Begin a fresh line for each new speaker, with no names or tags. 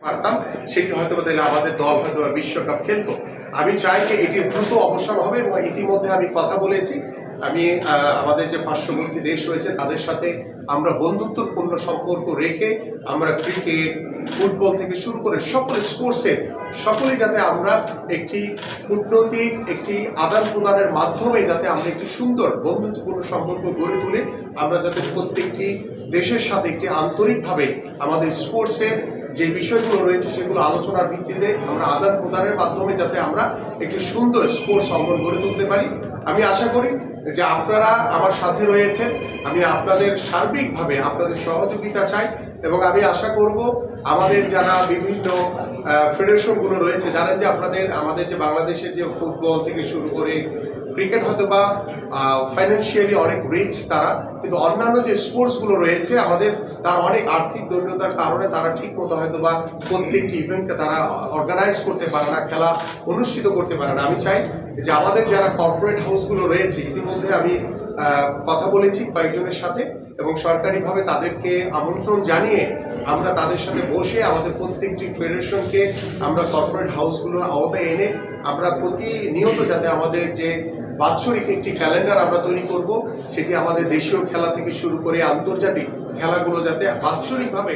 পারতাম, সেটি হয়তো তাহলে আমাদের দল হয়তো বিশ্বকাপ খেলতো। আমি চাই যে এটি দ্রুত অবসর হবে এবং ইতিমধ্যে আমি কথা বলেছি। আমি আমাদের যে পার্শ্ববর্তী দেশ রয়েছে তাদের সাথে আমরা বন্ধুত্বপূর্ণ সম্পর্ক রেখে আমরা ক্রিকেট, ফুটবল থেকে শুরু করে সকল স্পোর্টসের সকলেই যাতে আমরা একটি কূটনৈতিক একটি আদান প্রদানের মাধ্যমে যাতে আমরা একটি সুন্দর বন্ধুত্বপূর্ণ সম্পর্ক গড়ে তুলে আমরা যাতে প্রত্যেকটি দেশের সাথে একটি আন্তরিকভাবে আমাদের স্পোর্টসের যে বিষয়গুলো রয়েছে সেগুলো আলোচনার ভিত্তিতে আমরা আদান প্রদানের মাধ্যমে যাতে আমরা একটি সুন্দর স্পোর্টস অঙ্গন গড়ে তুলতে পারি। আমি আশা করি যে আপনারা আমার সাথে রয়েছেন, আমি আপনাদের সার্বিকভাবে আপনাদের সহযোগিতা চাই এবং আমি আশা করব আমাদের যারা বিভিন্ন ফেডারেশনগুলো রয়েছে, জানেন যে আমাদের যে বাংলাদেশের যে ফুটবল থেকে শুরু করে ক্রিকেট হয়তো বা ফাইন্যান্সিয়ালি অনেক রিচ তারা, কিন্তু অন্যান্য যে স্পোর্টসগুলো রয়েছে আমাদের তার অনেক আর্থিক দৈন্যতার কারণে তারা ঠিক মতো হয়তো বা প্রত্যেকটি ইভেন্টকে তারা অর্গানাইজ করতে পারে না, খেলা অনুষ্ঠিত করতে পারে না। আমি চাই যে আমাদের যারা কর্পোরেট হাউসগুলো রয়েছে, ইতিমধ্যে আমি কথা বলেছি কয়েকজনের সাথে এবং সরকারিভাবে তাদেরকে আমন্ত্রণ জানিয়ে আমরা তাদের সাথে বসে আমাদের প্রত্যেকটি ফেডারেশনকে আমরা কর্পোরেট হাউসগুলোর আওতায় এনে আমরা প্রতিনিয়ত যাতে আমাদের যে বাৎসরিক একটি ক্যালেন্ডার আমরা তৈরি করব, সেটি আমাদের দেশীয় খেলা থেকে শুরু করে আন্তর্জাতিক খেলাগুলো যাতে বাৎসরিকভাবে